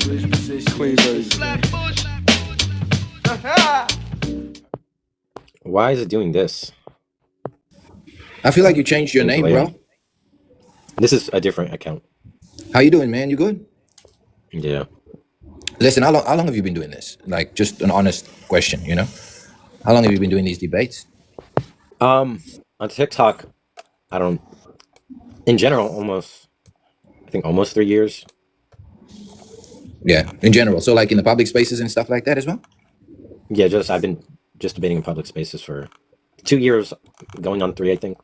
Clean version. Why is it doing this? I feel like you changed your name, bro. This is a different account. How you doing, man? You good? Yeah. Listen, how long have you been doing this? Like, just an honest question, you know? How long have you been doing these debates? On TikTok, in general, I think almost 3 years. Yeah, in general. So like in the public spaces and stuff like that as well? Yeah, I've been debating in public spaces for 2 years, going on 3, I think.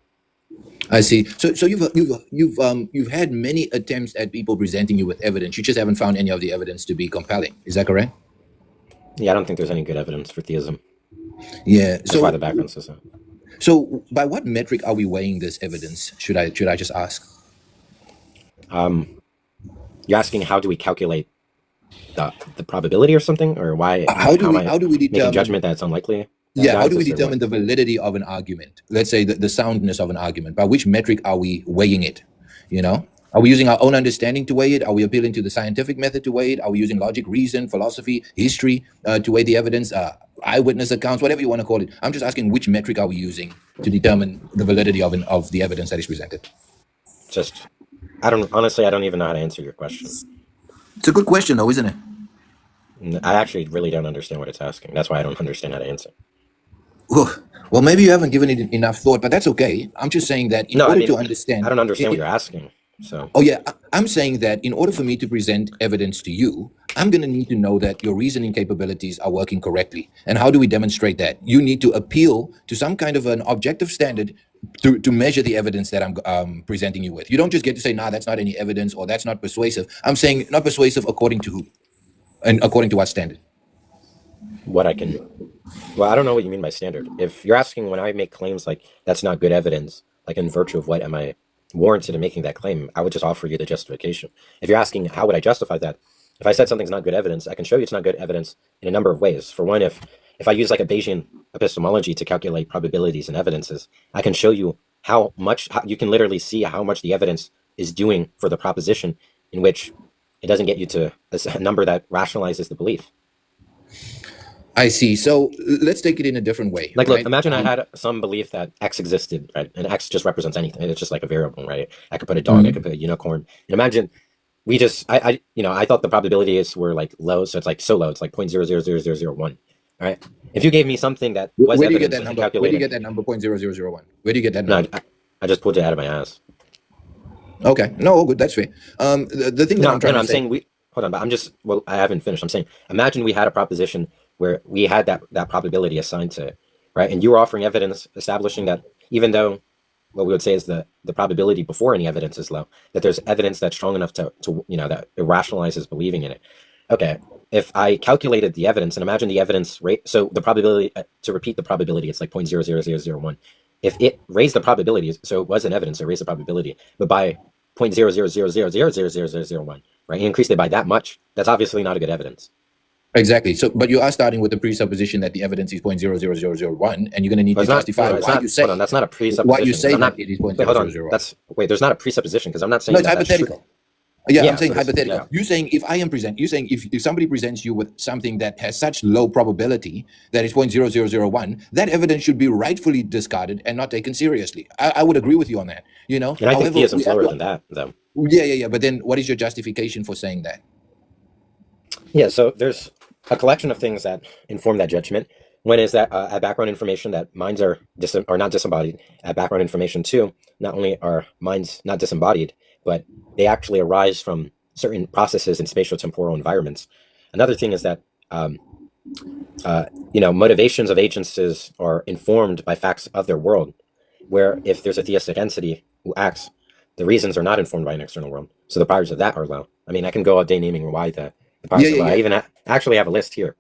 I see. So you've had many attempts at people presenting you with evidence. You just haven't found any of the evidence to be compelling. Is that correct? Yeah, I don't think there's any good evidence for theism. Yeah. That's why the background says that. So by what metric are we weighing this evidence? Should I just ask? You're asking how do we calculate the probability or something, or why? How do we determine make a judgment that it's unlikely? Yeah, how do we determine the validity of an argument? Let's say the soundness of an argument. By which metric are we weighing it? You know, are we using our own understanding to weigh it? Are we appealing to the scientific method to weigh it? Are we using logic, reason, philosophy, history to weigh the evidence? Eyewitness accounts, whatever you want to call it. I'm just asking which metric are we using to determine the validity of the evidence that is presented? I don't even know how to answer your question. It's a good question, though, isn't it? I actually really don't understand what it's asking. That's why I don't understand how to answer. Well, maybe you haven't given it enough thought, but that's okay. I'm just saying that in order to understand... I don't understand what you're asking. So. Oh, yeah. I'm saying that in order for me to present evidence to you, I'm going to need to know that your reasoning capabilities are working correctly. And how do we demonstrate that? You need to appeal to some kind of an objective standard to measure the evidence that I'm presenting you with. You don't just get to say, nah, that's not any evidence, or that's not persuasive. I'm saying not persuasive according to who? And according to what standard? Well, I don't know what you mean by standard. If you're asking when I make claims like that's not good evidence, like in virtue of what am I warranted in making that claim, I would just offer you the justification. If you're asking how would I justify that, if I said something's not good evidence, I can show you it's not good evidence in a number of ways. For one, if I use like a Bayesian epistemology to calculate probabilities and evidences, I can show you how you can literally see how much the evidence is doing for the proposition in which it doesn't get you to a number that rationalizes the belief. I see. So let's take it in a different way. Like, look, imagine I had some belief that X existed, right? And X just represents anything. It's just like a variable, right? I could put a dog, I could put a unicorn. And imagine I thought the probabilities were like low. So it's like so low. It's like 0.000001, right? If you gave me something that was where do you get that number? Where do you get that number 0.0001? Where do you get that number? No, I just pulled it out of my ass. Okay. No, good. That's fair. The thing that I'm trying to say... hold on, but I haven't finished. I'm saying, imagine we had a proposition where we had that probability assigned to it, right? And you were offering evidence establishing that even though what we would say is the probability before any evidence is low, that there's evidence that's strong enough to that it rationalizes believing in it. Okay, if I calculated the evidence and imagine the evidence rate, so the probability, to repeat the probability, it's like 0.00001. If it raised the probability, so it was an evidence, it raised the probability, but by 0.000000001, right? You increased it by that much, that's obviously not a good evidence. Exactly. So, but you are starting with the presupposition that the evidence is 0.00001, and you're going to need to justify why you say. Hold on, that's not a presupposition. Why you say that it is 0.001. There's not a presupposition because I'm not saying. No, it's hypothetical. Yeah, I'm saying hypothetical. Yeah. You're saying if somebody presents you with something that has such low probability that is 0.0001, that evidence should be rightfully discarded and not taken seriously. I would agree with you on that. You know, and I think theism's lower than that, though. Yeah. But then, what is your justification for saying that? Yeah, so there's a collection of things that inform that judgment. One is that at background information that minds are not disembodied. At background information, too, not only are minds not disembodied, but they actually arise from certain processes in spatial-temporal environments. Another thing is that motivations of agencies are informed by facts of their world, where if there's a theistic entity who acts, the reasons are not informed by an external world. So the powers of that are low. I mean, I can go all day naming why the powers are low. I even actually have a list here.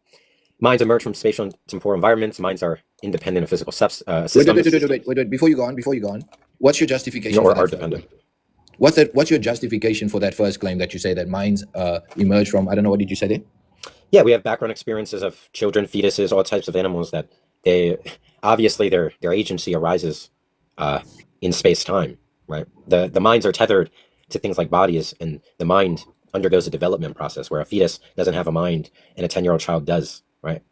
Minds emerge from spatial and temporal environments. Minds are independent of physical systems. Wait. Before you go on, what's your justification? Or are dependent. What's your justification for that first claim that you say that minds emerge from? I don't know, what did you say there? Yeah, we have background experiences of children, fetuses, all types of animals that obviously their agency arises in space-time, right? The minds are tethered to things like bodies, and the mind undergoes a development process where a fetus doesn't have a mind and a 10-year-old child does, right?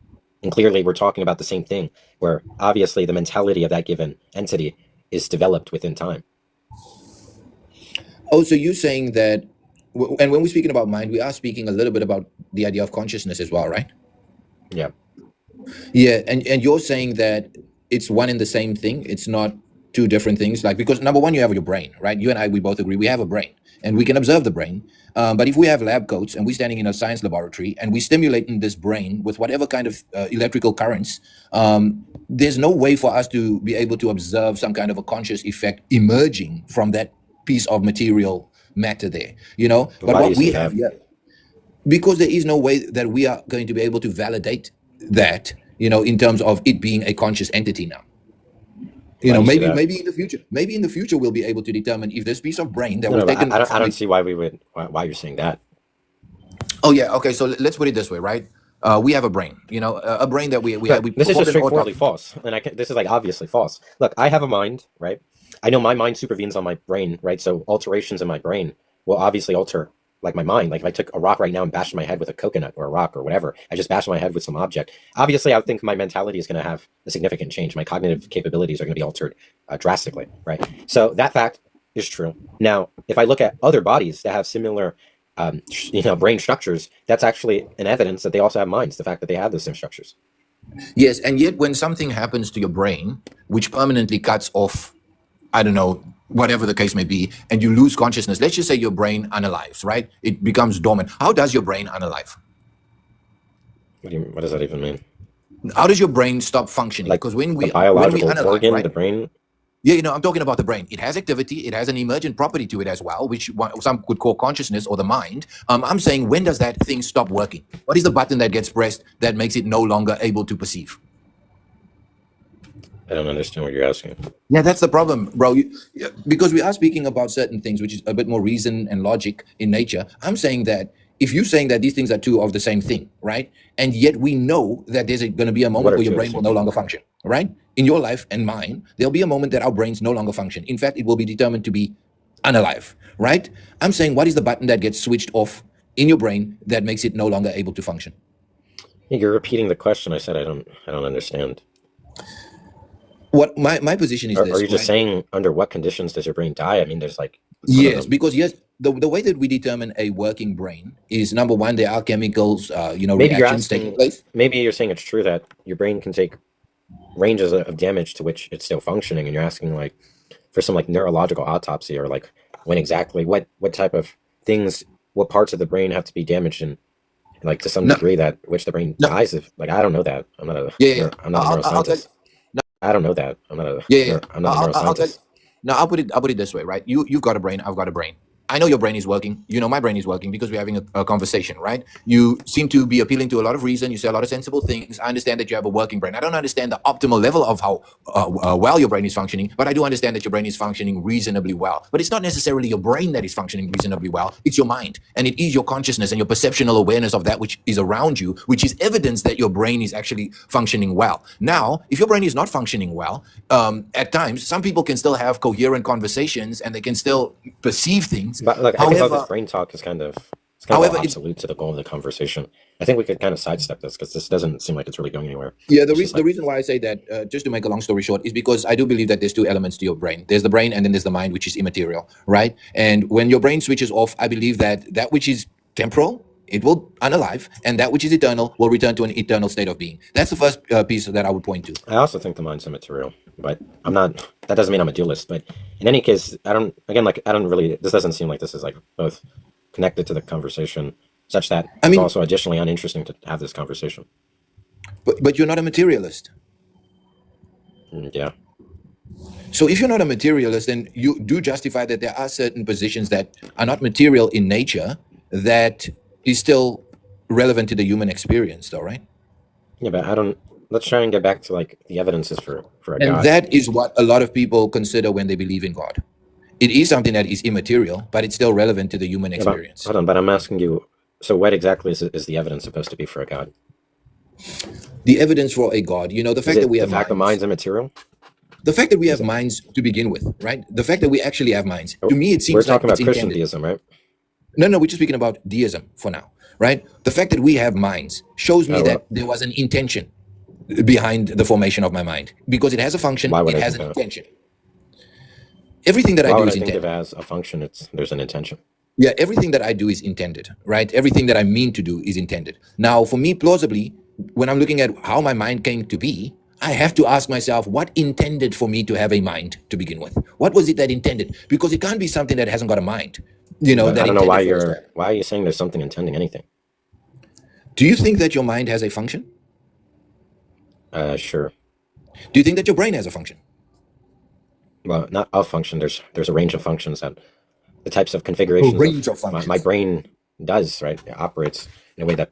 And clearly we're talking about the same thing, where obviously the mentality of that given entity is developed within time. Oh, so you're saying that, and when we're speaking about mind, we are speaking a little bit about the idea of consciousness as well, right? Yeah. Yeah, and you're saying that it's one and the same thing. It's not two different things. Like, because number one, you have your brain, right? You and I, we both agree we have a brain, and we can observe the brain. But if we have lab coats and we're standing in a science laboratory and we're stimulating this brain with whatever kind of electrical currents, there's no way for us to be able to observe some kind of a conscious effect emerging from that piece of material matter there, you know. But Why do what you we say have, that? yeah, because there is no way that we are going to be able to validate that, you know, in terms of it being a conscious entity now. You Why do know, you say maybe that? maybe in the future we'll be able to determine if this piece of brain that No, we've no, but taken I from don't it. see why you're saying that. Oh yeah, okay. So let's put it this way, right? We have a brain, you know, a brain that we But this is performed just an straightforwardly autopsy. false, and this is like obviously false. Look, I have a mind, right? I know my mind supervenes on my brain, right? So alterations in my brain will obviously alter like my mind. Like if I took a rock right now and bashed my head with a coconut or a rock or whatever, I just bashed my head with some object. Obviously, I would think my mentality is going to have a significant change. My cognitive capabilities are going to be altered drastically, right? So that fact is true. Now, if I look at other bodies that have similar brain structures, that's actually an evidence that they also have minds. The fact that they have the same structures. Yes, and yet when something happens to your brain, which permanently cuts off, I don't know, whatever the case may be, and you lose consciousness, let's just say your brain unalives, right? It becomes dormant. How does your brain unalive? What does that even mean? How does your brain stop functioning? Like Because when a we biological unalive, organ, right? the brain? Yeah, you know, I'm talking about the brain. It has activity. It has an emergent property to it as well, which some could call consciousness or the mind. I'm saying, when does that thing stop working? What is the button that gets pressed that makes it no longer able to perceive? I don't understand what you're asking. Yeah, that's the problem, bro. Because we are speaking about certain things, which is a bit more reason and logic in nature. I'm saying that if you're saying that these things are two of the same thing, right? And yet we know that there's going to be a What moment are where your two of the brain will same no thing? longer function, right? In your life and mine, there'll be a moment that our brains no longer function. In fact, it will be determined to be unalive, right? I'm saying, what is the button that gets switched off in your brain that makes it no longer able to function? You're repeating the question. I said I don't understand. What my position is Are this, you just right? saying under what conditions does your brain die? I mean, there's like a ton of Yes, them. because yes, the way that we determine a working brain is, number one, there are chemicals, Maybe you're reactions taking asking. place. Maybe you're saying it's true that your brain can take ranges of damage to which it's still functioning, and you're asking like for some like neurological autopsy or like when exactly what type of things, what parts of the brain have to be damaged and like to some No, degree that which the brain no, dies of. Like I don't know that. yeah, yeah. I'm not a I'll tell you. neuroscientist. No, I don't know that. yeah, yeah. I'm not a I'll tell you. neuroscientist. No, I'll put it this way, right? You've got a brain, I've got a brain. I know your brain is working. You know my brain is working because we're having a conversation, right? You seem to be appealing to a lot of reason. You say a lot of sensible things. I understand that you have a working brain. I don't understand the optimal level of how well your brain is functioning, but I do understand that your brain is functioning reasonably well. But it's not necessarily your brain that is functioning reasonably well. It's your mind, and it is your consciousness and your perceptual awareness of that which is around you, which is evidence that your brain is actually functioning well. Now, if your brain is not functioning well, at times some people can still have coherent conversations and they can still perceive things. But look, I think all this However, brain talk is kind of all however, it's obsolete to the goal of the conversation. I think we could kind of sidestep this because this doesn't seem like it's really going anywhere. yeah. It's just The like reason why I say that, just to make a long story short, is because I do believe that there's two elements to your brain. There's the brain, and then there's the mind, which is immaterial, right? And when your brain switches off, I believe that that which is temporal, it will unalive, and that which is eternal will return to an eternal state of being. That's the first piece that I would point to. I also think the mind's immaterial, but I'm not. That doesn't mean I'm a dualist. But in any case, I don't. Again, like I don't really. This doesn't seem like this is like both connected to the conversation, such that I it's mean, also additionally uninteresting to have this conversation. but you're not a materialist. Yeah. So if you're not a materialist, then you do justify that there are certain positions that are not material in nature that is still relevant to the human experience, though, right? Yeah, but I don't. Let's try and get back to like the evidences for a And God. that is what a lot of people consider when they believe in God. It is something that is immaterial, but it's still relevant to the human Yeah, but experience. hold on. But I'm asking you. So, what exactly is the evidence supposed to be for a God? The evidence for a God, the Is fact that it we the have fact the minds, mind's immaterial? the fact that we Is have it? minds to begin with, right? The fact that we actually have minds. To me, it We're seems like talking it's about Christian intended. theism, right? No, we're just speaking about deism for now, right? The fact that we have minds shows me Oh, that well, there was an intention behind the formation of my mind, because it has a function, why would it I has think an that? intention. Everything that I Why do would is I think if it intended. has a function, there's an intention? Yeah, everything that I do is intended, right? Everything that I mean to do is intended. Now, for me, plausibly, when I'm looking at how my mind came to be, I have to ask myself what intended for me to have a mind to begin with. What was it that intended? Because it can't be something that hasn't got a mind, But that I don't know intended for us to have. why are you saying there's something intending anything? Do you think that your mind has a function? Sure. Do you think that your brain has a function? Well, not a function. There's a range of functions that the types of A configurations of range of my functions. brain does, right? It operates in a way that,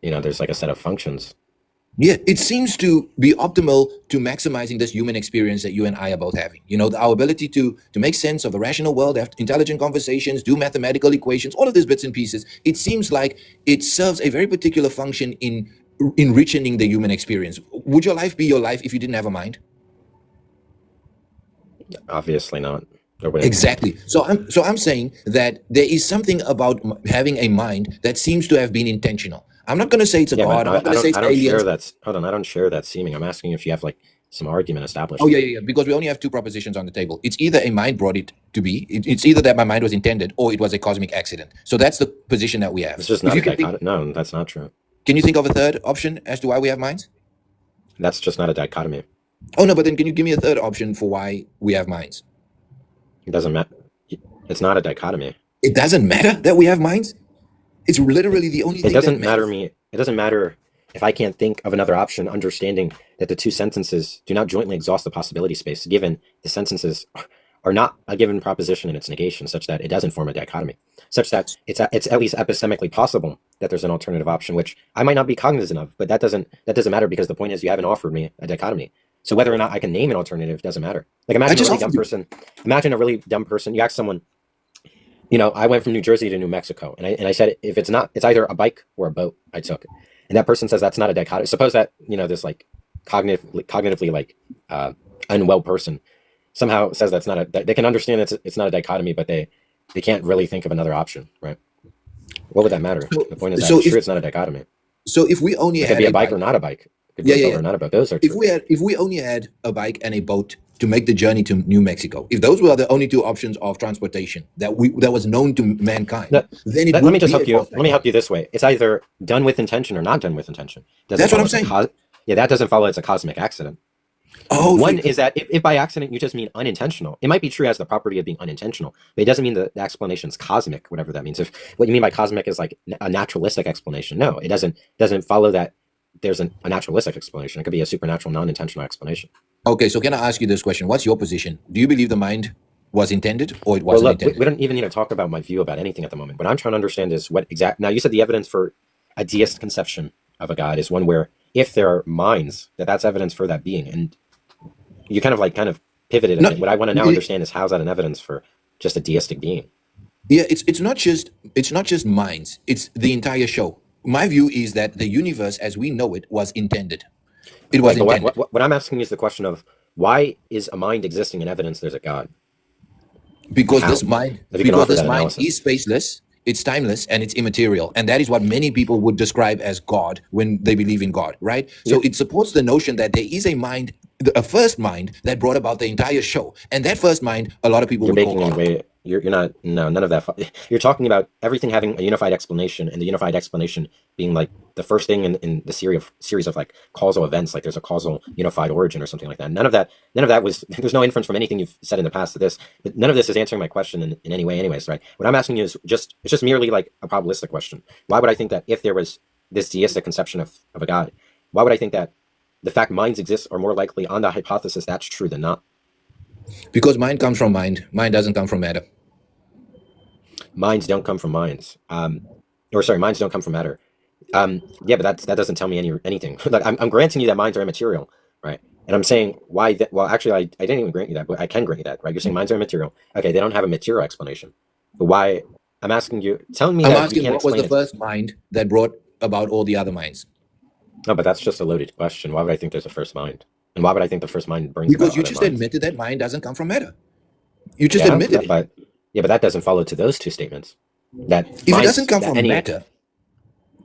there's like a set of functions. Yeah, it seems to be optimal to maximizing this human experience that you and I are both having. Our ability to make sense of the rational world, have intelligent conversations, do mathematical equations, all of these bits and pieces. It seems like it serves a very particular function in enriching the human experience. Would your life be your life if you didn't have a mind? Obviously not. There wouldn't be. Exactly. So I'm saying that there is something about having a mind that seems to have been intentional. I'm not going to say it's a Yeah, but god. I'm not going to say it's I don't share aliens. that. Hold on, I don't share that seeming. I'm asking if you have like some argument Oh, established. yeah. Because we only have two propositions on the table. It's either a mind brought it to be. It's either that my mind was intended, or it was a cosmic accident. So that's the position that we have. It's just If not a you can think, dichotomy. No, that's not true. can you think of a third option as to why we have minds? That's just not a dichotomy. Oh no, but then can you give me a third option for why we have minds? It doesn't matter. It's not a dichotomy. It doesn't matter that we have minds. It's literally the only It thing that doesn't matter matters. me. It doesn't matter if I can't think of another option, understanding that the two sentences do not jointly exhaust the possibility space, given the sentences are not a given proposition in its negation, such that it doesn't form a dichotomy, such that it's at least epistemically possible that there's an alternative option, which I might not be cognizant of, but that doesn't matter, because the point is you haven't offered me a dichotomy. So whether or not I can name an alternative doesn't matter. Like I imagine a just really offered dumb you. person. Imagine a really dumb person. You ask someone, I went from New Jersey to New Mexico, and I said if it's either a bike or a boat I took, and that person says that's not a dichotomy. Suppose that this like cognitively like unwell person somehow says that's not they can understand it's not a dichotomy, but they can't really think of another option, right? What would that matter? So, The point is that so it's if true, it's not a dichotomy. if we only It could had be a a bike or bike, not a bike. It could be yeah, a yeah, boat yeah. or not a boat. Those are If true. we only had a bike and a boat to make the journey to New Mexico, if those were the only two options of transportation that was known to mankind, Let, then it let me wouldn't just be a help you. false Let me help dichotomy. you this way. It's either done with intention or not done with intention. Doesn't That's what follow I'm it's a saying. yeah, that doesn't follow it's a cosmic accident. Oh, One is that if by accident you just mean unintentional, it might be true as the property of being unintentional, but it doesn't mean the explanation is cosmic, whatever that means. If what you mean by cosmic is like a naturalistic explanation, no, it doesn't follow that there's a naturalistic explanation. It could be a supernatural, non-intentional explanation. okay. So can I ask you this question? What's your position? Do you believe the mind was intended or it Well, wasn't look, intended? we don't even need to talk about my view about anything at the moment. What I'm trying to understand is what exact. Now, you said the evidence for a deist conception of a god is one where if there are minds, that's evidence for that being, and you kind of pivoted a No, bit. What I want to now understand is how's that an evidence for just a deistic being? yeah. It's not just minds. It's the entire show. My view is that the universe as we know it was intended. It was Right, but what, intended. what what I'm asking is the question of why is a mind existing in evidence there's a god, and because how? this mind If you can because offer this that mind analysis. is spaceless, it's timeless, and it's immaterial, and that is what many people would describe as god when they believe in god, right? You're, So it supports the notion that there is a mind, a first mind that brought about the entire show, and that first mind a lot of people you're would call baking in god. way. You're not. No, none of that. You're talking about everything having a unified explanation, and the unified explanation being like the first thing in the series of like causal events. Like there's a causal unified origin or something like that. None of that. None of that was. There's no inference from anything you've said in the past to this. But none of this is answering my question in any way. Anyways, right? What I'm asking you is it's just merely like a probabilistic question. Why would I think that if there was this deistic conception of a god, why would I think that the fact minds exist are more likely on the hypothesis that's true than not? Because mind comes from mind doesn't come from matter. Minds don't come from minds. Or sorry, minds don't come from matter. Yeah, but that doesn't tell me anything. Like I'm granting you that minds are immaterial, right? And I'm saying why that. Well, actually, I didn't even grant you that, but I can grant you that, right? You're saying minds are immaterial. Okay, they don't have a material explanation, but why? I'm asking you, telling me I'm that you asking can't what was explain the it. first mind that brought about all the other minds. No, but that's just a loaded question. Why would I think there's a first mind? And why would I think the first mind brings about Because you other just minds? admitted that mind doesn't come from matter. You just Yeah, admitted it. but that doesn't follow to those two statements. That If it doesn't minds come that from any matter,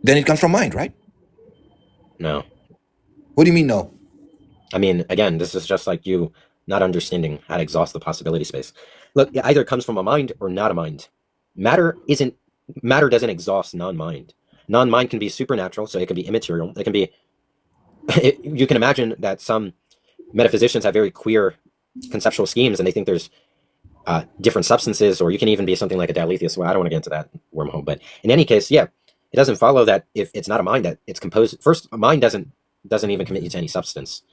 then it comes from mind, right? no. What do you mean no? I mean, again, this is just like you not understanding how to exhaust the possibility space. Look, it either comes from a mind or not a mind. Matter isn't matter doesn't exhaust non-mind. Non-mind can be supernatural, so it can be immaterial. It can be you can imagine that some metaphysicians have very queer conceptual schemes and they think there's different substances, or you can even be something like a dialetheist. Well, I don't want to get into that wormhole, but in any case, yeah, it doesn't follow that if it's not a mind that it's composed. First, a mind doesn't even commit you to any substance,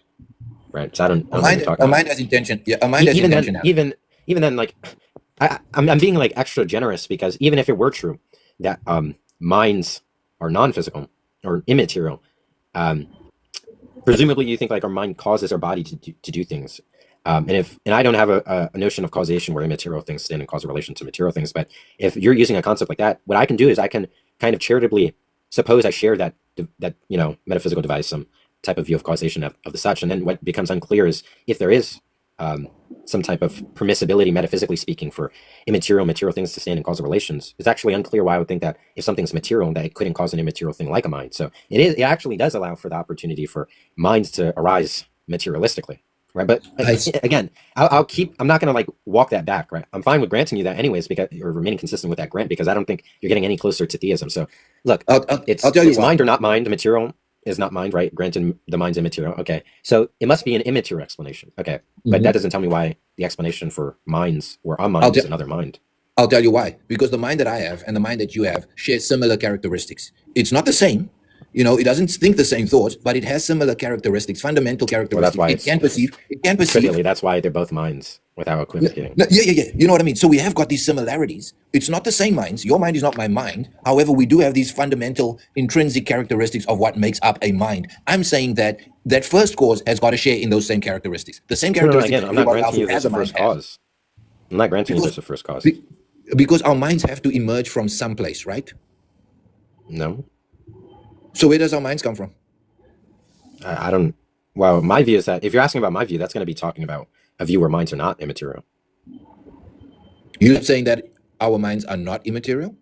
right? So I don't know what you're talking A about. mind has intention. Yeah, a mind has Even then, intentionality. even then, like I'm being like extra generous because even if it were true that minds are non-physical or immaterial, um, presumably you think like our mind causes our body to do things. And I don't have a notion of causation where immaterial things stand in causal relation to material things, but if you're using a concept like that, what I can do is I can kind of charitably suppose I share that metaphysical device, some type of view of causation of the such, and then what becomes unclear is if there is um, some type of permissibility, metaphysically speaking, for material things to stand in causal relations. It's actually unclear why I would think that if something's material, that it couldn't cause an immaterial thing like a mind. So it actually does allow for the opportunity for minds to arise materialistically, right? But I, again, I'm not going to like walk that back, right? I'm fine with granting you that anyways, because or remaining consistent with that grant, because I don't think you're getting any closer to theism. So look, I'll tell you it's why. mind or not mind. The material is not mind, right? Granted, the mind's immaterial. Okay, so it must be an immaterial explanation. Okay, but that doesn't tell me why the explanation for minds or a mind is another mind. I'll tell you why. Because the mind that I have and the mind that you have share similar characteristics. It's not the same. It doesn't think the same thoughts, but it has similar characteristics, fundamental Well, that's characteristics. why It it's can perceive. It can perceive. trivially. That's why they're both minds without equivocating. Yeah. You know what I mean? So we have got these similarities. It's not the same minds. Your mind is not my mind. However, we do have these fundamental intrinsic characteristics of what makes up a mind. I'm saying that first cause has got to share in those same characteristics. The same No, characteristics again, that I'm not everybody else granting who you has there's a a mind first has. cause. I'm not granting you Because, there's a first cause. because our minds have to emerge from someplace, right? No, So where does our minds come from? I don't. Well, my view is that if you're asking about my view, that's going to be talking about a view where minds are not immaterial. You're saying that our minds are not immaterial?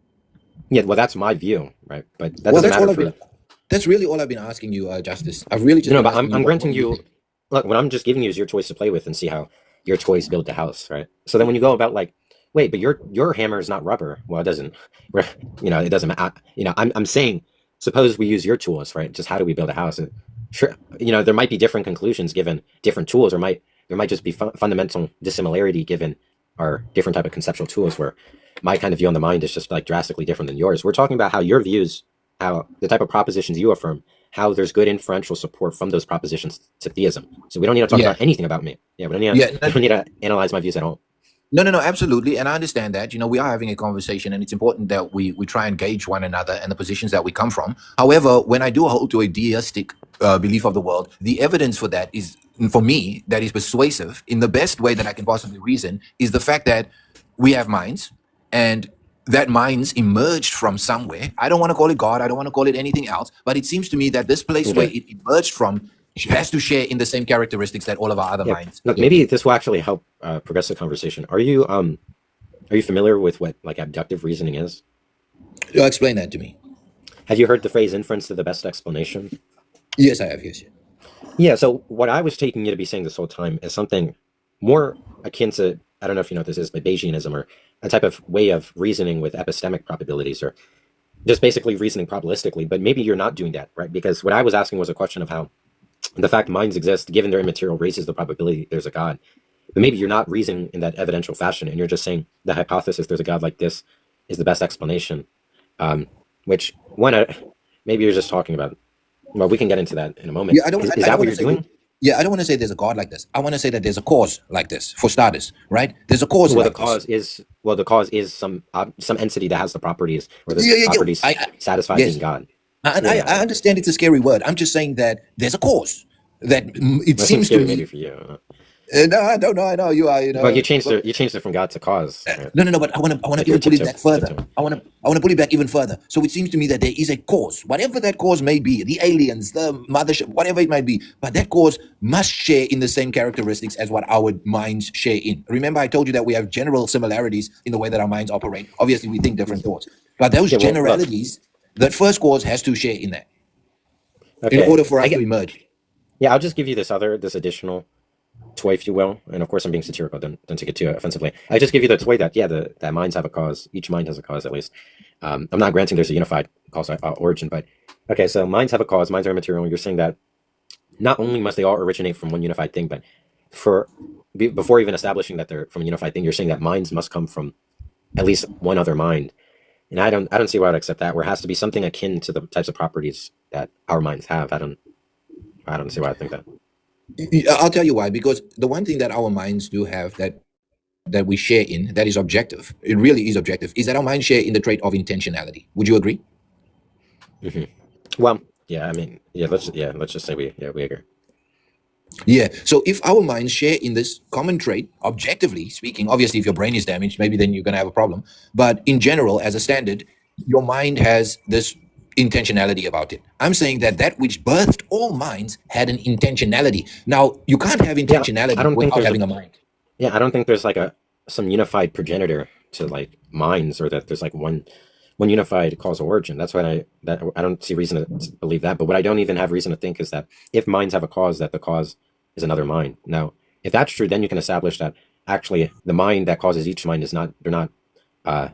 Yeah, well, that's my view, right? But that Well, doesn't that's all matter I've for. been. That's really all I've been asking you, Justice. I've really just No, been but asking you I'm what granting do you you. think? Look, what I'm just giving you is your toys to play with and see how your toys build the house, right? So then when you go about like, wait, but your hammer is not rubber. Well, it doesn't. It doesn't matter. I'm saying, suppose we use your tools, right? Just how do we build a house? And sure, there might be different conclusions given different tools, or there might just be fundamental dissimilarity given our different type of conceptual tools. Where my kind of view on the mind is just like drastically different than yours. We're talking about how your views, how the type of propositions you affirm, how there's good inferential support from those propositions to theism. So we don't need to talk Yeah, about anything about me. Yeah, yeah. we don't need to analyze my views at all. No, absolutely. And I understand that. We are having a conversation and it's important that we try and gauge one another and the positions that we come from. However, when I do hold to a deistic belief of the world, the evidence for that is, for me, that is persuasive in the best way that I can possibly reason, is the fact that we have minds and that minds emerged from somewhere. I don't want to call it God. I don't want to call it anything else. But it seems to me that this place where Okay. it emerged from has to share in the same characteristics that all of our other Yeah. minds Look, share maybe in. this will actually help progress the conversation. Are you familiar with what like abductive reasoning is? Explain that to me. Have you heard the phrase inference to the best explanation? Yes, I have. Yes. Yeah, so what I was taking you to be saying this whole time is something more akin to, I don't know if you know what this is, but Bayesianism, or a type of way of reasoning with epistemic probabilities, or just basically reasoning probabilistically. But maybe you're not doing that, right? Because what I was asking was a question of how the fact minds exist, given their immaterial, raises the probability there's a God. But maybe you're not reasoning in that evidential fashion, and you're just saying the hypothesis there's a God like this is the best explanation. Which one? Maybe you're just talking about. Well, we can get into that in a moment. Yeah, I don't. Is I that don't what want you're to say. doing? Yeah, I don't want to say there's a God like this. I want to say that there's a cause like this, for starters, right? There's a cause Well, like this. the cause is some entity that has the properties, or the Yeah. properties satisfy Yes, being God. I understand it's a scary word. I'm just saying that there's a cause. That it That seems seems to scary maybe me. for you. No, I don't know. I know you are. But you changed it from God to cause. Right? No. But I want Like to you're even pull it back further. tiptoeing. I want to pull it back even further. So it seems to me that there is a cause, whatever that cause may be, the aliens, the mothership, whatever it might be. But that cause must share in the same characteristics as what our minds share in. Remember, I told you that we have general similarities in the way that our minds operate. Obviously, we think different thoughts, but those Yeah, well, look, generalities, that first cause has to share in that in okay, order for I us to get. emerge. Yeah, I'll just give you this additional toy, if you will. And of course, I'm being satirical. Don't take it too offensively. I just give you the toy that that minds have a cause. Each mind has a cause, at least. I'm not granting there's a unified cause origin, but okay. So minds have a cause. Minds are immaterial. You're saying that not only must they all originate from one unified thing, but before even establishing that they're from a unified thing, you're saying that minds must come from at least one other mind. And I don't see why I'd accept that. Where it has to be something akin to the types of properties that our minds have. I don't see why I think that. I'll tell you why. Because the one thing that our minds do have that we share in that is objective, it really is objective, is that our minds share in the trait of intentionality. Would you agree? Hmm. Well, yeah. I mean, let's just say we agree. Yeah. So if our minds share in this common trait, objectively speaking, obviously if your brain is damaged, maybe then you're going to have a problem. But in general, as a standard, your mind has this intentionality about it. I'm saying that that which birthed all minds had an intentionality. Now, you can't have Yeah, I intentionality don't think without there's a having a mind. yeah, I don't think there's like a some unified progenitor to like minds, or that there's like one unified causal origin. That's why I don't see reason to believe that. But what I don't even have reason to think is that if minds have a cause, that the cause is another mind. Now, if that's true, then you can establish that actually the mind that causes each mind is not uh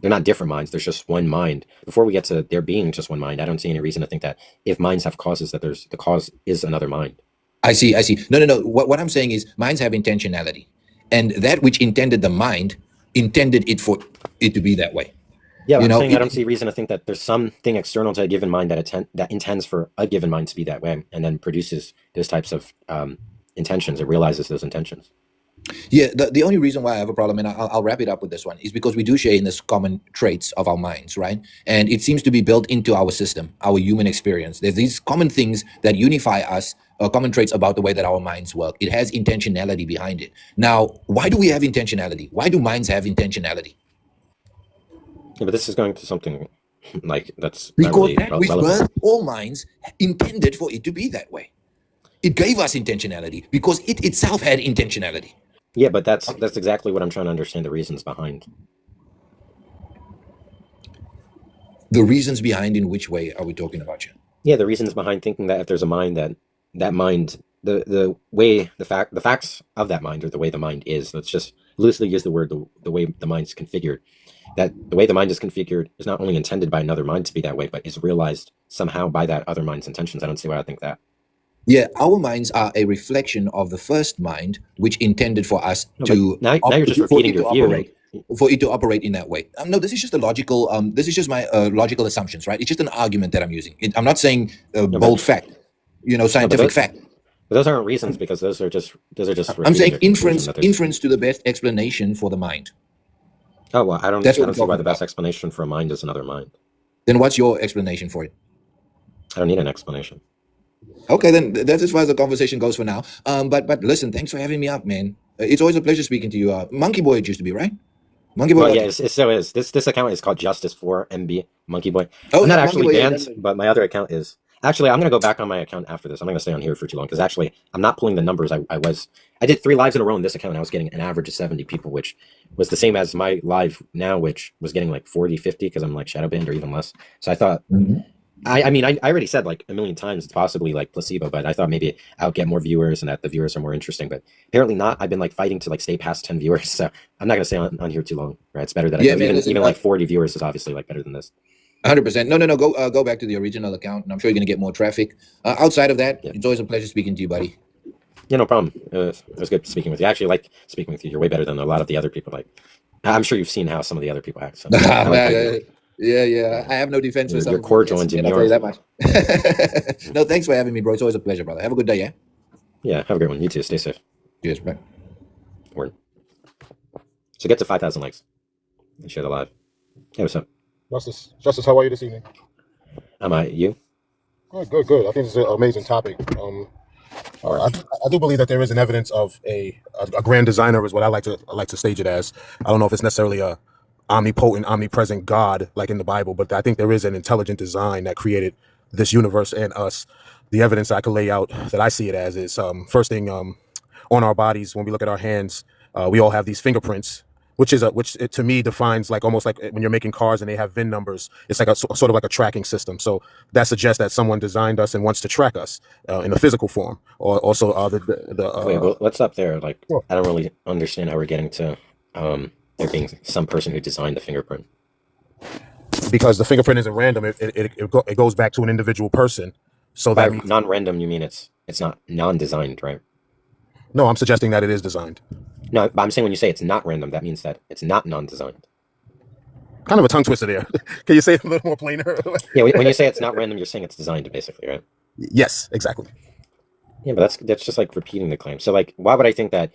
they're not different minds. There's just one mind. Before we get to there being just one mind, I don't see any reason to think that if minds have causes, that there's the cause is another mind. I see. No. What I'm saying is minds have intentionality. And that which intended the mind intended it for it to be that way. Yeah, You I'm know, saying I don't see reason to think that there's something external to a given mind that intends for a given mind to be that way, and then produces those types of intentions. It realizes those intentions. yeah, the only reason why I have a problem, and I'll wrap it up with this one, is because we do share in this common traits of our minds, right? And it seems to be built into our system, our human experience. There's these common things that unify us, common traits about the way that our minds work. It has intentionality behind it. Now, why do we have intentionality? Why do minds have intentionality? Yeah, but this is going to something like that's not Because really that which relevant. birthed all minds intended for it to be that way. It gave us intentionality because it itself had intentionality. Yeah, but that's exactly what I'm trying to understand the reasons behind. The reasons behind in which way are we talking about you? Yeah, the reasons behind thinking that if there's a mind, that mind, the way the facts of that mind, or the way the mind is. Let's just loosely use the word the way the mind's configured. That the way the mind is configured is not only intended by another mind to be that way, but is realized somehow by that other mind's intentions. I don't see why I think that. Yeah, our minds are a reflection of the first mind, which intended for us No, but to now you're just for repeating it your to view, and operate, in that way. No, this is just a logical. This is just my logical assumptions, right? It's just an argument that I'm using. I'm not saying no, but bold fact, no, scientific fact. but those aren't reasons, because those are just I'm refuting saying your conclusion that there's. inference to the best explanation for the mind. Oh well, I don't That's I what we're don't see why talking the best about. explanation for a mind is another mind. Then what's your explanation for it? I don't need an explanation. Okay, then that's as far as the conversation goes for now. But listen, thanks for having me up, man. It's always a pleasure speaking to you. Monkey Boy it used to be, right? Monkey Boy Well, yeah, Logic. it still is. This account is called Justice for MB Monkey Boy. Oh I'm not yeah, Monkey actually Boy. Yeah, banned, but my other account is. Actually, I'm gonna go back on my account after this. I'm not gonna stay on here for too long, because actually I'm not pulling the numbers. I did 3 lives in a row in this account, and I was getting an average of 70 people, which was the same as my live now, which was getting like 40, 50, because I'm like shadow banned or even less. So I thought, Mhm. I mean, I already said like a million times it's possibly like placebo, but I thought maybe I would get more viewers and that the viewers are more interesting. But apparently not. I've been like fighting to like stay past 10 viewers, so I'm not gonna stay on here too long. Right? It's better that I Yeah, go. man. Listen, Even like 40 viewers is obviously like better than this. 100%. No. Go back to the original account, and I'm sure you're gonna get more traffic. Outside of that, Yeah. it's always a pleasure speaking to you, buddy. Yeah, no problem. It was good speaking with you. I actually like speaking with you. You're way better than a lot of the other people. Like, I'm sure you've seen how some of the other people act. So I like how you. Yeah. Yeah, I have no defense for some you're of you. cordial Yes, and man. I'll tell you demure. that much. Mm. No, thanks for having me, bro. It's always a pleasure, brother. Have a good day, yeah. Yeah, have a great one. You too. Stay safe. Cheers, bye. Word. So get to 5,000 likes and share the live. Hey, what's up? Justice, how are you this evening? Am I you? Good. I think it's an amazing topic. Or I do believe that there is an evidence of a grand designer, is what I like to stage it as. I don't know if it's necessarily a omnipotent, omnipresent God like in the Bible, but I think there is an intelligent design that created this universe and us. The evidence I could lay out that I see it as is first thing, on our bodies when we look at our hands, we all have these fingerprints, which it, to me defines like almost like when you're making cars and they have VIN numbers. It's like a sort of like a tracking system. So that suggests that someone designed us and wants to track us in a physical form. Or also wait, well, let's stop there. Like, well, I don't really understand how we're getting to there being some person who designed the fingerprint. because the fingerprint isn't random. It goes back to an individual person. So By that means non-random, you mean it's not non-designed, right? no. I'm suggesting that it is designed. No, but I'm saying when you say it's not random, that means that it's not non-designed. Kind of a tongue twister there. Can you say it a little more plainer? Yeah, when you say it's not random, you're saying it's designed, basically, right? Yes, exactly. Yeah, but that's just like repeating the claim. So, like, why would I think that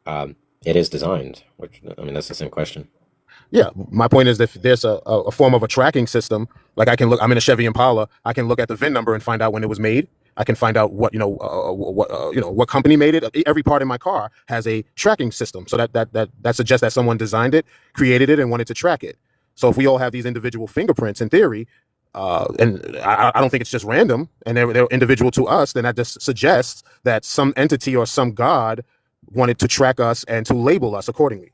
it is designed? Which, I mean, that's the same question. Yeah, my point is that if there's a form of a tracking system, like I can look, I'm in a Chevy Impala, I can look at the VIN number and find out when it was made. I can find out what company made it. Every part in my car has a tracking system, so that suggests that someone designed it, created it, and wanted to track it. So if we all have these individual fingerprints, in theory, and I don't think it's just random, and they're individual to us, then that just suggests that some entity or some god wanted to track us and to label us accordingly.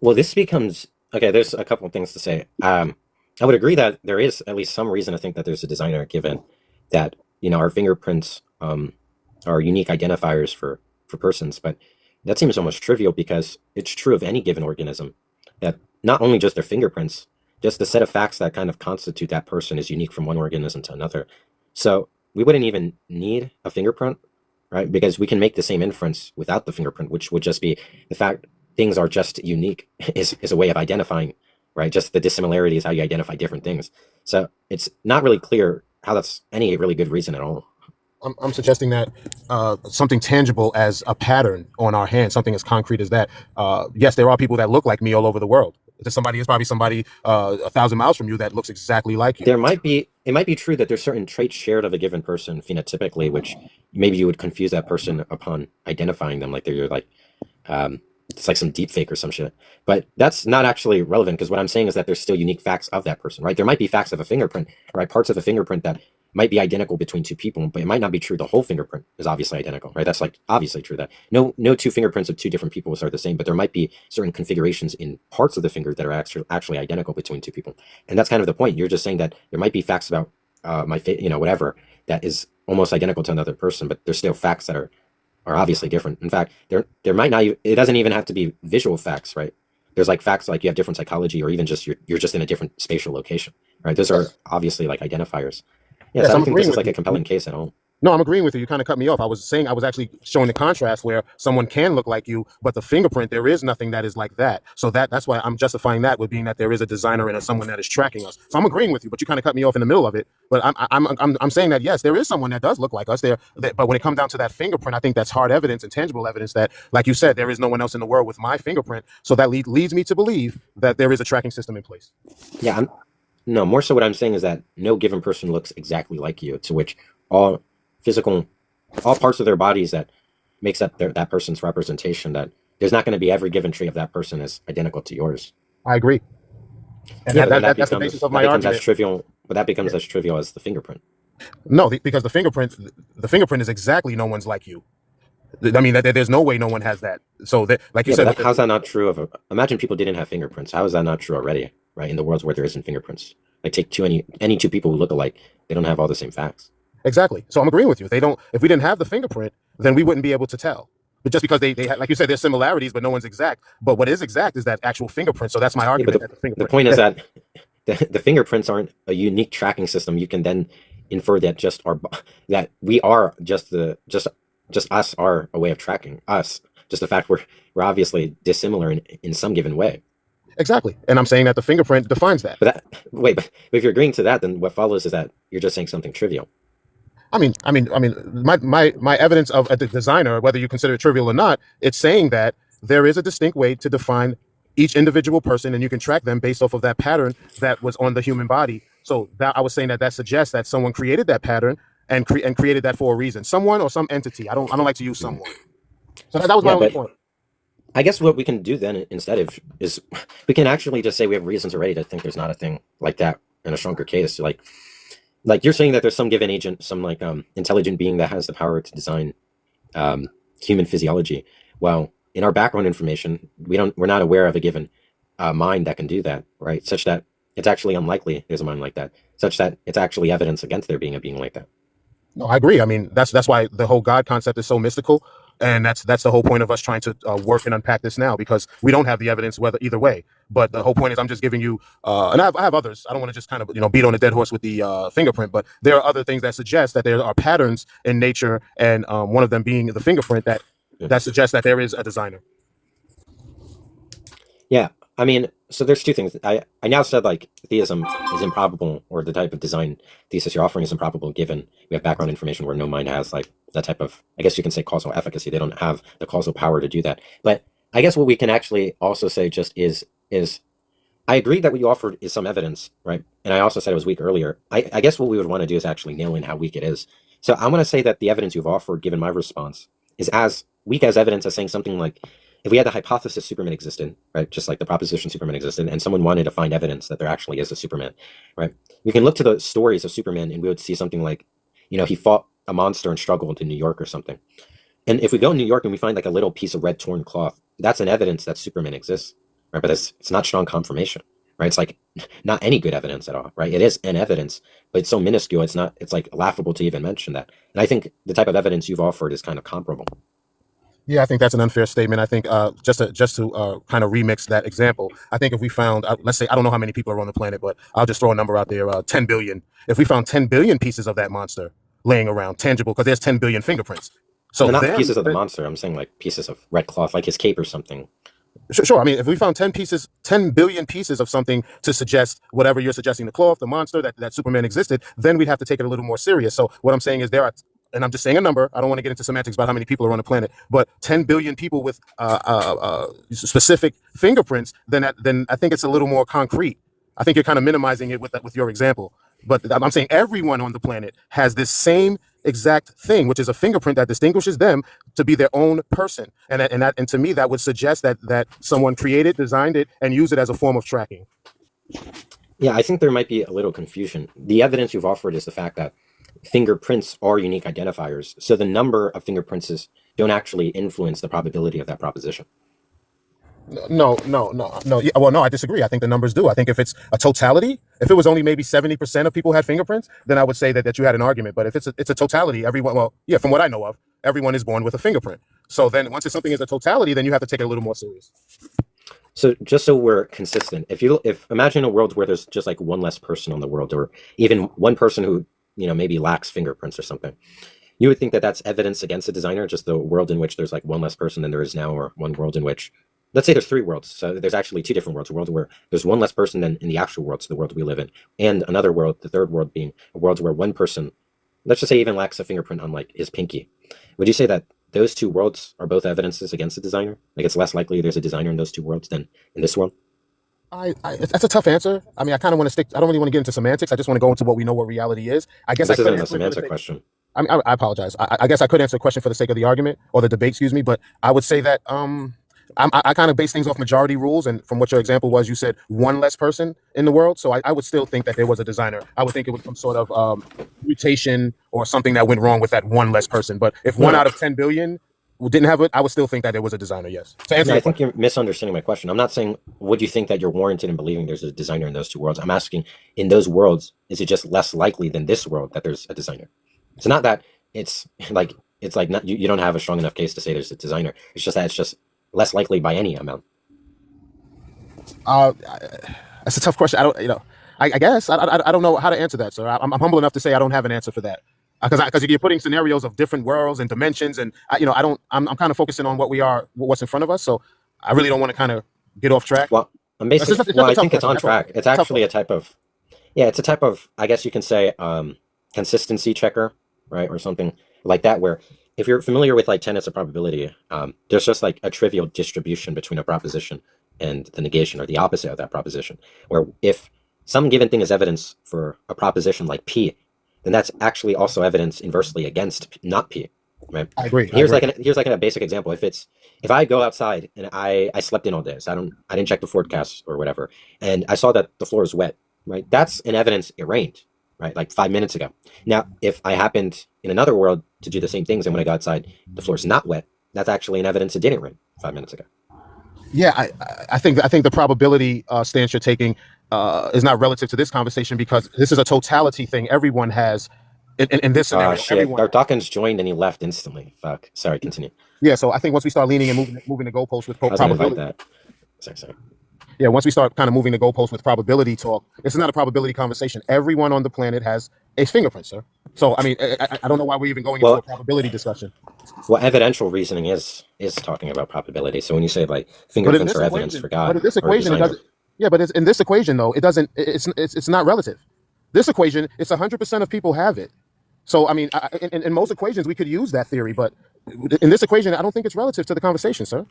Well, this becomes okay. There's a couple of things to say. I would agree that there is at least some reason to think that there's a designer, given that our fingerprints are unique identifiers for persons. But that seems almost trivial because it's true of any given organism that not only just their fingerprints, just the set of facts that kind of constitute that person is unique from one organism to another. So we wouldn't even need a fingerprint, right? Because we can make the same inference without the fingerprint, which would just be the fact things are just unique is a way of identifying, right? Just the dissimilarity is how you identify different things. So it's not really clear how that's any really good reason at all. I'm suggesting that something tangible as a pattern on our hand, something as concrete as that. Yes, there are people that look like me all over the world. There's probably somebody 1,000 miles from you that looks exactly like you. It might be true that there's certain traits shared of a given person phenotypically, which maybe you would confuse that person upon identifying them, like they're like, it's like some deep fake or some shit. But that's not actually relevant because what I'm saying is that there's still unique facts of that person, right? There might be facts of a fingerprint, right? Parts of a fingerprint that might be identical between two people, but it might not be true the whole fingerprint is obviously identical, right? That's like obviously true that no two fingerprints of two different people are the same, but there might be certain configurations in parts of the finger that are actually identical between two people. And that's kind of the point. You're just saying that there might be facts about whatever that is almost identical to another person, but there's still facts that are obviously different. In fact, there might not. It doesn't even have to be visual facts, right? There's like facts like you have different psychology, or even just you're just in a different spatial location, right? Those are obviously like identifiers. Yeah, Yes, so I I'm don't think this agreeing is with like you. a compelling case at all. No, I'm agreeing with you. You kind of cut me off. I was saying I was actually showing the contrast where someone can look like you, but the fingerprint, there is nothing that is like that. So that's why I'm justifying that with being that there is a designer and someone that is tracking us. So I'm agreeing with you, but you kind of cut me off in the middle of it. But I'm saying that yes, there is someone that does look like us there. But when it comes down to that fingerprint, I think that's hard evidence and tangible evidence that, like you said, there is no one else in the world with my fingerprint. So that leads me to believe that there is a tracking system in place. Yeah, no, more so what I'm saying is that no given person looks exactly like you, to which all physical, all parts of their bodies that makes up that person's representation, that there's not going to be every given trait of that person is identical to yours. I agree, and Yeah, but then that's the basis of that my becomes as argument. trivial, but that becomes as trivial as the fingerprint. No, because the fingerprint is exactly no one's like you. I mean, there's no way no one has that. So that, like you Yeah, but said, with how's that not true of imagine people didn't have fingerprints. How is that not true already, right? In the worlds where there isn't fingerprints. Like take any two people who look alike, they don't have all the same facts. exactly. So I'm agreeing with you. They don't. If we didn't have the fingerprint, then we wouldn't be able to tell. But just because they like you said, there's similarities, but no one's exact. But what is exact is that actual fingerprint. So that's my Yeah, but argument that the the fingerprint. point is that the fingerprints aren't a unique tracking system. You can then infer that that we are just us are a way of tracking us. Just the fact we're obviously dissimilar in some given way. Exactly. And I'm saying that the fingerprint defines that. But but if you're agreeing to that, then what follows is that you're just saying something trivial. I mean, my evidence of a designer, whether you consider it trivial or not, it's saying that there is a distinct way to define each individual person, and you can track them based off of that pattern that was on the human body. So that I was saying that suggests that someone created that pattern, and created that for a reason. Someone or some entity. I don't like to use someone. So that was my Yeah, only but point. I guess what we can do then instead of is we can actually just say we have reasons already to think there's not a thing like that in a stronger case. Like you're saying that there's some given agent, some like intelligent being that has the power to design human physiology. Well, in our background information, we're not aware of a given mind that can do that, right? Such that it's actually unlikely there's a mind like that, such that it's actually evidence against there being a being like that. No, I agree. I mean, that's why the whole God concept is so mystical, and that's the whole point of us trying to work and unpack this now, because we don't have the evidence whether either way. But the whole point is, I'm just giving you, and I have others. I don't want to just kind of beat on a dead horse with the fingerprint, but there are other things that suggest that there are patterns in nature, and one of them being the fingerprint that suggests that there is a designer. Yeah, I mean, so there's two things. I now said like theism is improbable, or the type of design thesis you're offering is improbable, given we have background information where no mind has like that type of, I guess you can say, causal efficacy. They don't have the causal power to do that. But I guess what we can actually also say just is I agree that what you offered is some evidence, right? And I also said it was weak earlier. I guess what we would want to do is actually nail in how weak it is. So I'm going to say that the evidence you've offered, given my response, is as weak as evidence as saying something like, if we had the hypothesis Superman existed, right, just like the proposition Superman existed, and someone wanted to find evidence that there actually is a Superman, right, we can look to the stories of Superman and we would see something like, he fought a monster and struggled in New York or something. And if we go in New York and we find like a little piece of red torn cloth, that's an evidence that Superman exists, right? But it's not strong confirmation, right? It's like not any good evidence at all, right? It is an evidence, but it's so minuscule, it's like laughable to even mention that. And I think the type of evidence you've offered is kind of comparable. Yeah, I think that's an unfair statement. I think just to kind of remix that example, I think if we found, let's say, I don't know how many people are on the planet, but I'll just throw a number out there, 10 billion. If we found 10 billion pieces of that monster laying around, tangible, because there's 10 billion fingerprints. So not pieces of the monster. I'm saying like pieces of red cloth, like his cape or something. Sure. I mean, if we found 10 billion pieces of something to suggest whatever you're suggesting, the cloth, the monster, that Superman existed, then we'd have to take it a little more serious. So what I'm saying is there are, and I'm just saying a number, I don't want to get into semantics about how many people are on the planet, but 10 billion people with specific fingerprints, then I think it's a little more concrete. I think you're kind of minimizing it with your example. But I'm saying everyone on the planet has this same exact thing, which is a fingerprint that distinguishes them to be their own person. And to me, that would suggest that someone created, designed it, and used it as a form of tracking. Yeah, I think there might be a little confusion. The evidence you've offered is the fact that fingerprints are unique identifiers. So the number of fingerprints don't actually influence the probability of that proposition. No. Yeah, well, no, I disagree. I think the numbers do. I think if it's a totality, if it was only maybe 70% of people had fingerprints, then I would say that you had an argument. But if it's a totality, everyone, well, yeah, from what I know of, everyone is born with a fingerprint. So then once something is a totality, then you have to take it a little more serious. So just so we're consistent, if imagine a world where there's just like one less person on the world, or even one person who, maybe lacks fingerprints or something, you would think that that's evidence against the designer, just the world in which there's like one less person than there is now, or one world in which, let's say there's three worlds. So there's actually two different worlds, a world where there's one less person than in the actual world, so the world we live in, and another world, the third world being a world where one person, let's just say, even lacks a fingerprint on like his pinky. Would you say that those two worlds are both evidences against the designer? Like it's less likely there's a designer in those two worlds than in this world? That's a tough answer. I mean, I kind of want to stick. I don't really want to get into semantics. I just want to go into what we know what reality is. I guess this isn't a semantic question. I apologize. I guess I could answer a question for the sake of the argument or the debate, excuse me. But I would say that I kind of base things off majority rules, and from what your example was, you said one less person in the world. So I would still think that there was a designer. I would think it was some sort of mutation or something that went wrong with that one less person. But if one out of 10 billion didn't have it, I would still think that there was a designer. Yes. To answer I think you're misunderstanding my question. I'm not saying would you think that you're warranted in believing there's a designer in those two worlds. I'm asking, in those worlds, is it just less likely than this world that there's a designer? It's not that it's like not, you don't have a strong enough case to say there's a designer. It's just that it's just less likely by any amount. That's a tough question. I guess I don't know how to answer that, sir. I'm humble enough to say I don't have an answer for that. Because you're putting scenarios of different worlds and dimensions, and I'm kind of focusing on what's in front of us. So I really don't want to kind of get off track. Well, I'm basically, I think it's on track. It's actually a type of, it's a type of, I guess you can say, consistency checker, right, or something like that. Where if you're familiar with like tenets of probability, there's just like a trivial distribution between a proposition and the negation or the opposite of that proposition. Where if some given thing is evidence for a proposition like P, then that's actually also evidence inversely against not P, right? I agree. Here's like a basic example. If I go outside and I slept in all day, so I didn't check the forecast or whatever, and I saw that the floor is wet, right? That's an evidence it rained, right? Like 5 minutes ago. Now, if I happened in another world to do the same things, and when I go outside, the floor is not wet, that's actually an evidence it didn't rain 5 minutes ago. Yeah, I think the probability stance you're taking is not relative to this conversation because this is a totality thing. Everyone has in this scenario. Shit. Everyone. Our Dawkins joined and he left instantly. Fuck. Sorry, continue. Yeah, so I think once we start leaning and moving the goalposts with I was gonna invite probability. that. Sorry. Yeah, once we start kind of moving the goalposts with probability talk, this is not a probability conversation. Everyone on the planet has a fingerprint, sir. So I mean, I don't know why we're even going into a probability discussion. Well, evidential reasoning is talking about probability. So when you say like fingerprints are evidence for God, but in this equation, it doesn't. Yeah, but in this equation though, it doesn't. It's not relative. This equation, it's 100% of people have it. So I mean, in most equations, we could use that theory, but in this equation, I don't think it's relative to the conversation, sir.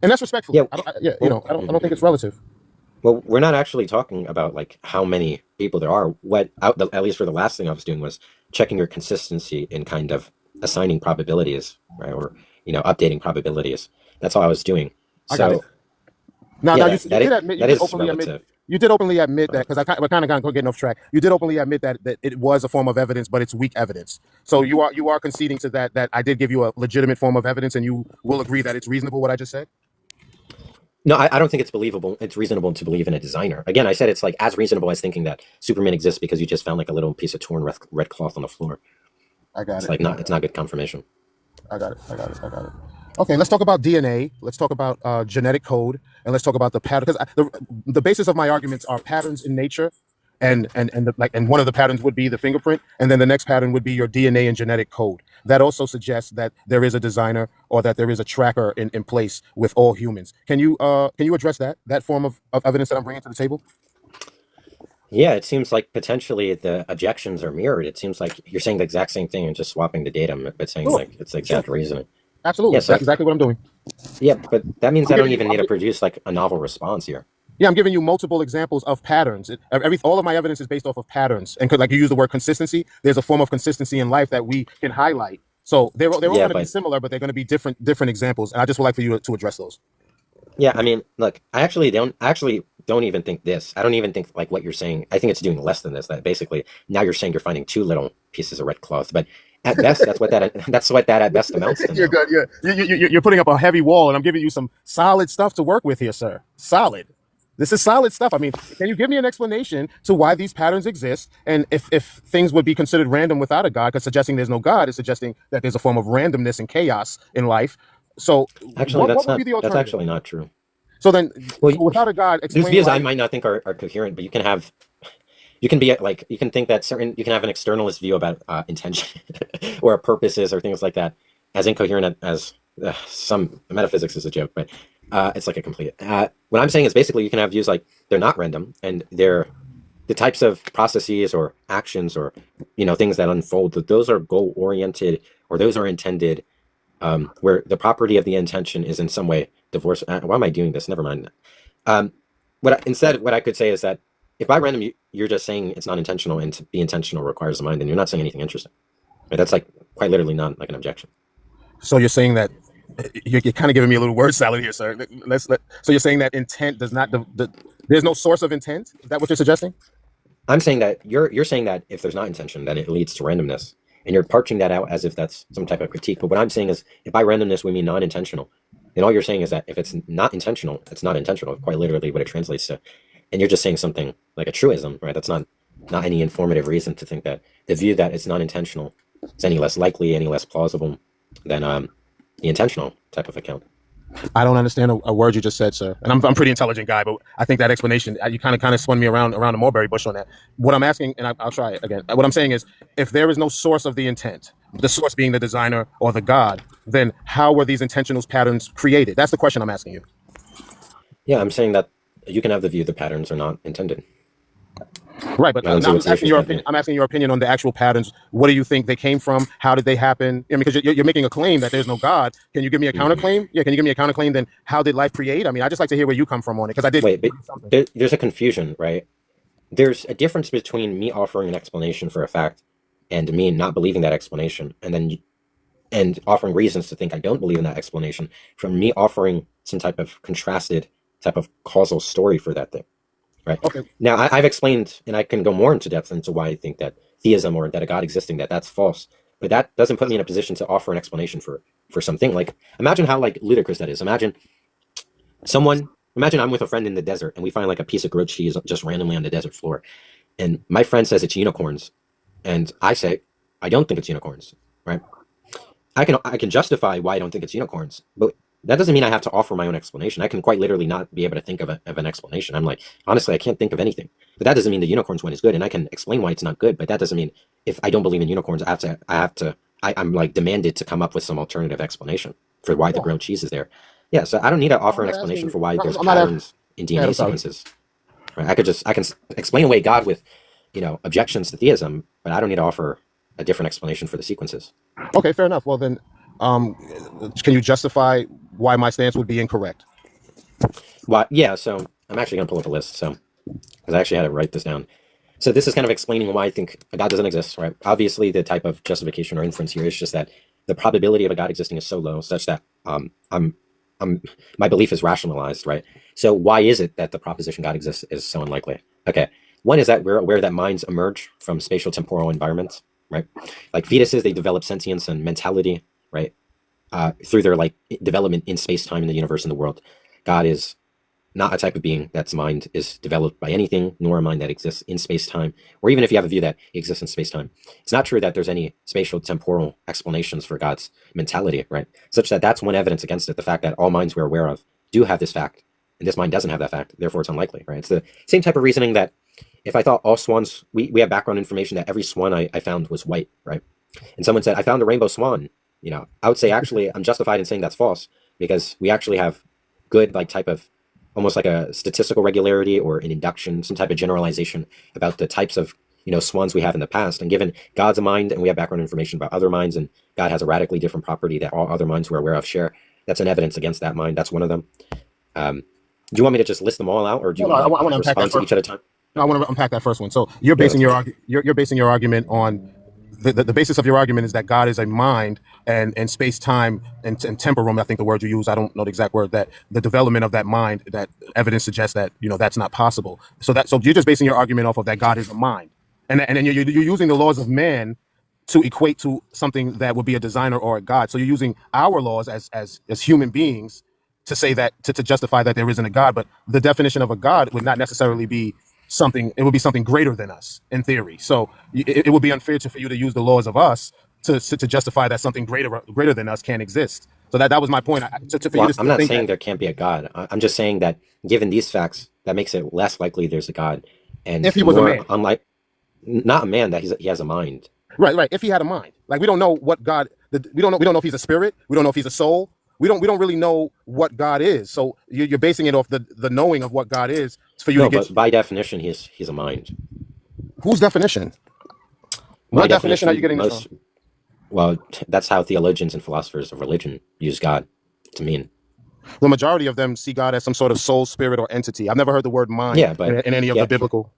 And that's respectful. Yeah. I don't think it's relative. Well, we're not actually talking about like how many people there are. At least for the last thing I was doing was checking your consistency in kind of assigning probabilities, right? Or updating probabilities. That's all I was doing. I got it. Now you did admit, that is relative. You did openly admit that, because we're kind of getting off track. You did openly admit that it was a form of evidence, but it's weak evidence. So you are conceding to that I did give you a legitimate form of evidence, and you will agree that it's reasonable what I just said. No, I don't think it's believable. It's reasonable to believe in a designer. Again, I said it's like as reasonable as thinking that Superman exists because you just found like a little piece of torn red cloth on the floor. I got it. It's like it's not good confirmation. I got it. Okay, let's talk about DNA. Let's talk about genetic code, and let's talk about the pattern. Because the basis of my arguments are patterns in nature, and one of the patterns would be the fingerprint, and then the next pattern would be your DNA and genetic code. That also suggests that there is a designer or that there is a tracker in place with all humans. Can you address that form of evidence that I'm bringing to the table? Yeah, it seems like potentially the objections are mirrored. It seems like you're saying the exact same thing and just swapping the datum, but saying like it's the exact reasoning. Absolutely, yeah, so that's exactly what I'm doing. Yeah, but that means I don't even need to produce like a novel response here. Yeah, I'm giving you multiple examples of patterns. All of my evidence is based off of patterns, and like you use the word consistency, there's a form of consistency in life that we can highlight. So they're all going to be similar, but they're going to be different examples, and I just would like for you to address those. Yeah, I mean, look, I actually don't even think this. I don't even think like what you're saying. I think it's doing less than this. That basically now you're saying you're finding two little pieces of red cloth, but at best that's what that at best amounts to. You're good. Yeah, you're putting up a heavy wall, and I'm giving you some solid stuff to work with here, sir. Solid. This is solid stuff. I mean, can you give me an explanation to why these patterns exist, and if things would be considered random without a God? Because suggesting there's no God is suggesting that there's a form of randomness and chaos in life. So actually, that's actually not true. So then, without a God, there's views I might not think are coherent, but you can have. You can be like you can think that you can have an externalist view about intention or purposes or things like that as incoherent as some metaphysics is a joke, but it's like a complete. What I'm saying is basically you can have views like they're not random and they're the types of processes or actions or things that unfold. That those are goal oriented or those are intended, where the property of the intention is in some way divorced. Why am I doing this? Never mind. What I could say is that. If by random you're just saying it's not intentional, and to be intentional requires the mind, then you're not saying anything interesting. Right? That's like quite literally not like an objection. So you're saying that you're kind of giving me a little word salad here, sir. So you're saying that intent does not. There's no source of intent. Is that what you're suggesting? I'm saying that you're saying that if there's not intention, then it leads to randomness, and you're parching that out as if that's some type of critique. But what I'm saying is, if by randomness we mean non-intentional, then all you're saying is that if it's not intentional, it's not intentional. Quite literally, what it translates to. And you're just saying something like a truism, right? That's not any informative reason to think that the view that it's not intentional is any less likely, any less plausible than the intentional type of account. I don't understand a word you just said, sir. And I'm a pretty intelligent guy, but I think that explanation, you kind of spun me around the mulberry bush on that. What I'm asking, and I'll try it again. What I'm saying is, if there is no source of the intent, the source being the designer or the God, then how were these intentional patterns created? That's the question I'm asking you. Yeah, I'm saying that you can have the view the patterns are not intended. Right, but I'm asking your opinion. I'm asking your opinion on the actual patterns. What do you think they came from? How did they happen? I mean, because you're making a claim that there's no God. Can you give me a counterclaim? Yeah, can you give me a counterclaim? Then how did life create? I mean, I just like to hear where you come from on it, because I did. Wait, but there's a confusion, right? There's a difference between me offering an explanation for a fact and me not believing that explanation, and offering reasons to think I don't believe in that explanation, from me offering some type of contrasted type of causal story for that thing, right? Okay. Now, I've explained, and I can go more into depth into why I think that theism, or that a God existing, that's false. But that doesn't put me in a position to offer an explanation for something. Like, imagine how like ludicrous that is. Imagine I'm with a friend in the desert, and we find like a piece of grilled cheese just randomly on the desert floor, and my friend says it's unicorns, and I say I don't think it's unicorns, right? I can justify why I don't think it's unicorns, but that doesn't mean I have to offer my own explanation. I can quite literally not be able to think of an explanation. I'm like, honestly, I can't think of anything. But that doesn't mean the unicorns one is good, and I can explain why it's not good. But that doesn't mean if I don't believe in unicorns, I'm like demanded to come up with some alternative explanation for why the grilled cheese is there. Yeah, so I don't need to offer an explanation for why there's patterns in DNA sequences. Right? I can explain away God with, objections to theism, but I don't need to offer a different explanation for the sequences. Okay, fair enough. Well, then, can you justify why my stance would be incorrect? Well, yeah, so I'm actually going to pull up a list, because I actually had to write this down. So this is kind of explaining why I think a God doesn't exist, right? Obviously, the type of justification or inference here is just that the probability of a God existing is so low, such that my belief is rationalized, right? So why is it that the proposition God exists is so unlikely? Okay, one is that we're aware that minds emerge from spatial temporal environments, right? Like fetuses, they develop sentience and mentality, right? Through their like development in space-time, in the universe, in the world. God is not a type of being that's mind is developed by anything, nor a mind that exists in space-time, or even if you have a view that exists in space-time. It's not true that there's any spatial temporal explanations for God's mentality, right? Such that that's one evidence against it, the fact that all minds we're aware of do have this fact, and this mind doesn't have that fact, therefore it's unlikely, right? It's the same type of reasoning that if I thought all swans, we have background information that every swan I found was white, right? And someone said, I found a rainbow swan, I would say, actually, I'm justified in saying that's false, because we actually have good, like, type of, almost like a statistical regularity or an induction, some type of generalization about the types of, swans we have in the past. And given God's a mind, and we have background information about other minds, and God has a radically different property that all other minds we're aware of share, that's an evidence against that mind. That's one of them. Do you want me to just list them all out, or do you want to respond to each at a time? No, I want to unpack that first one. So you're basing you're basing your argument on the basis of your argument is that God is a mind, and space time and temporum, I think the word you use, I don't know the exact word, that the development of that mind, that evidence suggests that that's not possible. So you're just basing your argument off of that God is a mind, and then you're using the laws of man to equate to something that would be a designer or a God. So you're using our laws as human beings to say that to justify that there isn't a God, but the definition of a God would not necessarily be something. It would be something greater than us in theory. So it would be unfair for you to use the laws of us to justify that something greater than us can't exist. So that was my point. I'm not saying there can't be a God. I'm just saying that given these facts, that makes it less likely there's a God. And if he was a man, unlike not a man, that he has a mind. Right. If he had a mind, like we don't know what God. We don't know if he's a spirit. We don't know if he's a soul. We don't really know what God is. So you're basing it off the knowing of what God is for you to get. But by definition, he's a mind. Whose definition? What definition are you getting this from? Well, that's how theologians and philosophers of religion use God to mean. The majority of them see God as some sort of soul, spirit, or entity. I've never heard the word mind in any of the biblical.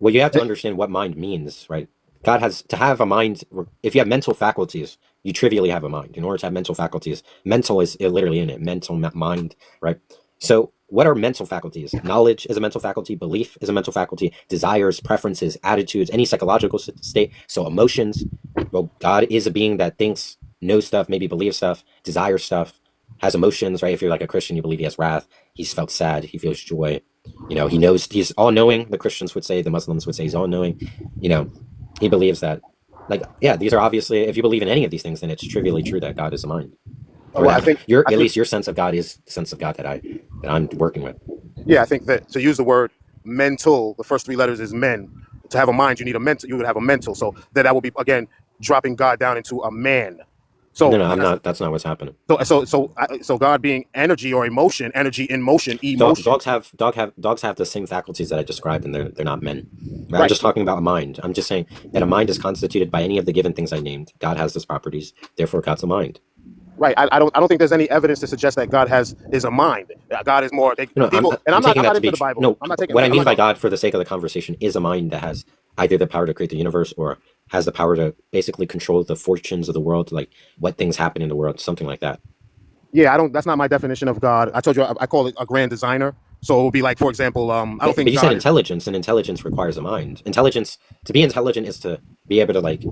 Well, you have to understand what mind means, right? God has to have a mind. If you have mental faculties, you trivially have a mind. In order to have mental faculties, mental is literally in it, mental mind, right? So what are mental faculties? Knowledge is a mental faculty. Belief is a mental faculty. Desires, preferences, attitudes, any psychological state. So emotions. Well, God is a being that thinks, knows stuff, maybe believes stuff, desires stuff, has emotions, right? If you're like a Christian, you believe he has wrath. He's felt sad. He feels joy. He knows he's all-knowing. The Christians would say, the Muslims would say he's all-knowing. He believes that, these are obviously, if you believe in any of these things, then it's trivially true that God is a mind. Or I think at least your sense of God is the sense of God that I'm working with. Yeah, I think that to use the word mental, the first three letters is men. To have a mind, you need a mental. You would have a mental. So that would be again dropping God down into a man. So no, I'm not. That's not what's happening. So God being energy or emotion, energy in motion, emotion. Dogs have the same faculties that I described, and they're not men. Right. I'm just talking about a mind. I'm just saying that a mind is constituted by any of the given things I named. God has those properties, therefore God's a mind. Right. I don't think there's any evidence to suggest that God is a mind. God is more. I'm not into the Bible. No, what I mean by God, for the sake of the conversation, is a mind that has either the power to create the universe or has the power to basically control the fortunes of the world, like what things happen in the world, something like that. Yeah, I don't. That's not my definition of God. I told you I call it a grand designer. So it would be like, for example, I don't But think you said God is. intelligence, and intelligence requires a mind. Intelligence, to be intelligent, is to be able to like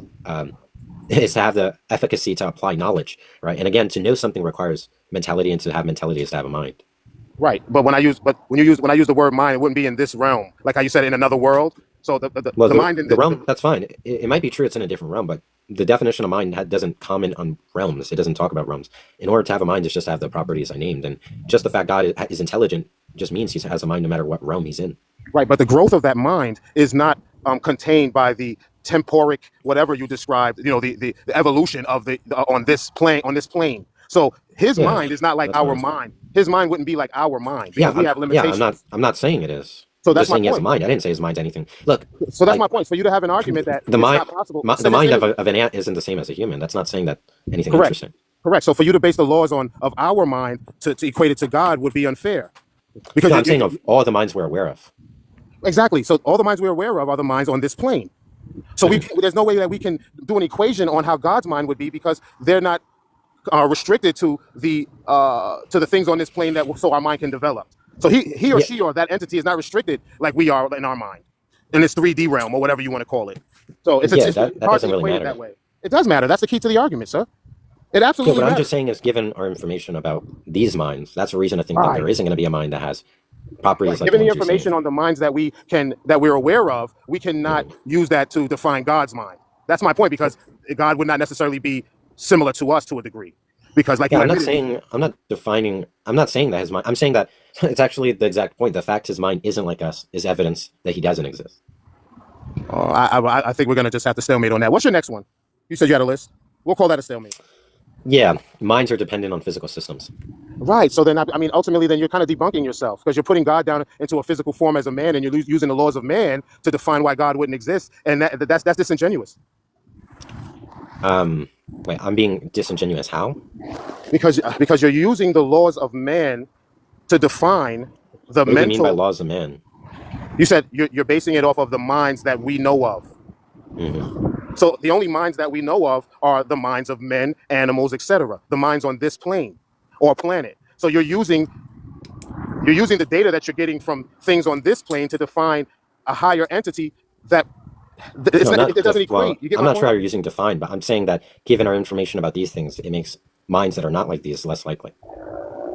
is to have the efficacy to apply knowledge, right? And again, to know something requires mentality, and to have mentality is to have a mind. Right, but when I use the word mind, it wouldn't be in this realm, like how you said in another world. So Well, the mind in the realm, that's fine. It might be true it's in a different realm, but the definition of mind doesn't comment on realms. It doesn't talk about realms. In order to have a mind, it's just to have the properties I named. And just the fact God is intelligent just means he has a mind no matter what realm he's in. right, but the growth of that mind is not contained by the temporic whatever you described. You know, the evolution of on this plane. So his Yeah, mind is not like that's our fine. mind. His mind wouldn't be like our mind Yeah, because we have yeah, I'm not. limitations. I'm not saying it is. So I'm that's just my saying he has a point. mind. I didn't say his mind's anything. Look, So that's like my point. For you to have an argument that the it's mind, not possible, the mind of an ant isn't the same as a human. That's not saying that anything correct, interesting. correct. So for you to base the laws on of our mind to equate it to God would be unfair because No, I'm saying of all the minds we're aware of. exactly. So all the minds we're aware of are the minds on this plane. So Mhm. there's no way that we can do an equation on how God's mind would be because they're not restricted to the things on this plane so our mind can develop. So he or Yeah, she or that entity is not restricted like we are in our mind in this 3D realm or whatever you want to call it. So yeah, it's that hard doesn't to really equate it matter. that way. It does matter. That's the key to the argument, sir. It Yeah, absolutely what I'm matters. just saying is, given our information about these minds, that's a reason to think that there Right. isn't going to be a mind that has properties Right. like the Given the ones you're information saying. on the minds that we're aware of, we cannot Mhm. use that to define God's mind. That's my point because God would not necessarily be similar to us to a degree. Because like Yeah, you I'm not admitted, saying, I'm not defining, I'm not saying that his mind, I'm saying that it's actually the exact point. The fact his mind isn't like us is evidence that he doesn't exist. I think we're gonna just have to stalemate on that. What's your next one? You said you had a list. We'll call that a stalemate. Yeah, minds are dependent on physical systems. Right. So then, I mean, ultimately, then you're kind of debunking yourself because you're putting God down into a physical form as a man, and you're using the laws of man to define why God wouldn't exist, and that's disingenuous Wait, I'm being disingenuous. How? because you're using the laws of man to define the What do we mean by mental. laws of man? You said you're basing it off of the minds that we know of. Hmm. So the only minds that we know of are the minds of men, animals, etc. The minds on this plane or planet. So you're using the data that you're getting from things on this plane to define a higher entity that No, it doesn't well, equate. You get I'm my not sure point? how you're using define, but I'm saying that given our information about these things, it makes minds that are not like these less likely.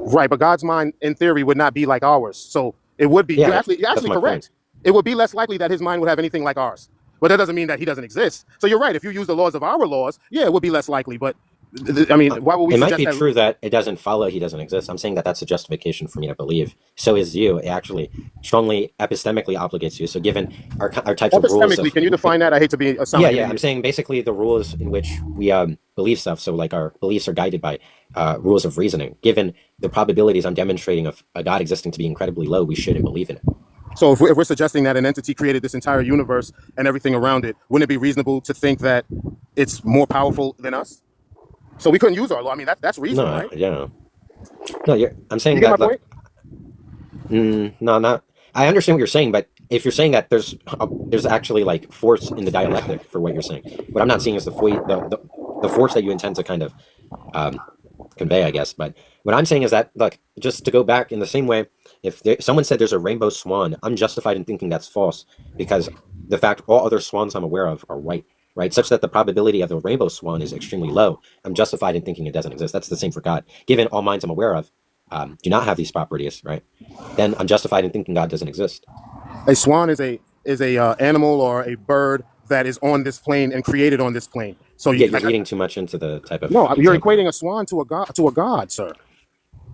Right, but God's mind, in theory, would not be like ours. So it would be. Yeah, You're that's actually my point. correct. It would be less likely that his mind would have anything like ours. But that doesn't mean that he doesn't exist. So you're right. If you use the laws of our laws, yeah, it would be less likely. But I mean, why would we It might suggest be that? true that it doesn't follow he doesn't exist. I'm saying that that's a justification for me to believe. So is you. It actually strongly epistemically obligates you. So given our types of rules Epistemically, of can you define that? I hate to sound yeah, like an yeah, I'm idiot. saying basically the rules in which we believe stuff. So like our beliefs are guided by rules of reasoning. Given the probabilities I'm demonstrating of a God existing to be incredibly low, we shouldn't believe in it. So if we're suggesting that an entity created this entire universe and everything around it, wouldn't it be reasonable to think that it's more powerful than us? So we couldn't use our law. I mean, that's reason, No, right? yeah, no. I'm You saying get my that look, point? no, not. I understand what you're saying, but if you're saying that there's actually like force in the dialectic for what you're saying, what I'm not seeing is the force that you intend to kind of um, convey, I guess. But what I'm saying is that, look, just to go back in the same way, if someone said there's a rainbow swan, I'm justified in thinking that's false because the fact all other swans I'm aware of are white, right? Such that the probability of the rainbow swan is extremely low. I'm justified in thinking it doesn't exist. That's the same for God. Given all minds I'm aware of do not have these properties, right? Then I'm justified in thinking God doesn't exist. A swan is a animal or a bird that is on this plane and created on this plane. So Yeah, you're reading too much into the type of no, you're example. equating a swan to a god, sir.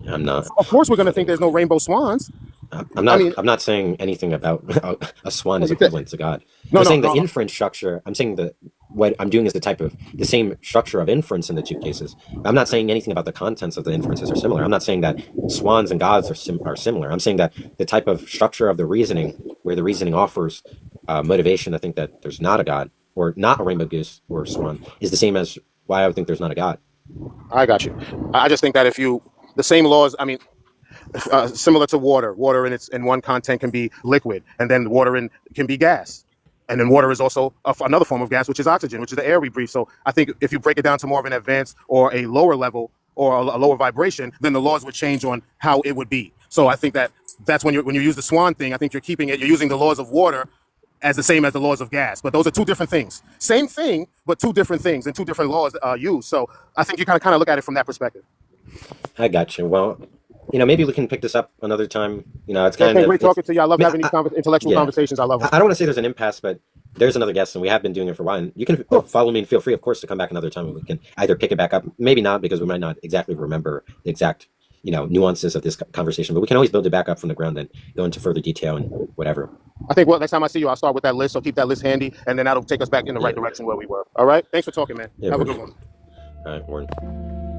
I'm not. Of course, we're going to think there's no rainbow swans. I'm I not. mean, I'm not saying anything about a swan no, is equivalent to God. no, I'm no, saying the no. inference structure. I'm saying that what I'm doing is the same structure of inference in the two cases. I'm not saying anything about the contents of the inferences are similar. I'm not saying that swans and gods are similar. I'm saying that the type of structure of the reasoning, where the reasoning offers motivation to think that there's not a God or not a rainbow goose or swan, is the same as why I would think there's not a God. I got you. I just think that the same laws, I mean, similar to water in one content can be liquid, and then water can be gas. And then water is also another form of gas, which is oxygen, which is the air we breathe. So I think if you break it down to more of an advanced or a lower level or a lower vibration, then the laws would change on how it would be. So I think that's when you use the swan thing. I think you're using the laws of water as the same as the laws of gas, but those are two different things. Same thing, but two different things and two different laws used. So I think you kind of look at it from that perspective. I got you. Well, maybe we can pick this up another time. It's Yeah, kind okay, of great talking to you. I love having these intellectual yeah. conversations. I love them. I don't want to say there's an impasse, but there's another guest, and we have been doing it for a while. And you can follow me and feel free, of course, to come back another time, and we can either pick it back up. Maybe not, because we might not exactly remember the exact nuances of this conversation, but we can always build it back up from the ground and go into further detail and whatever. I think next time I see you, I'll start with that list. So keep that list handy, and then that'll take us back in the right direction where we were. All right. Thanks for talking, man. Yeah, Have a good one. All right, Warren.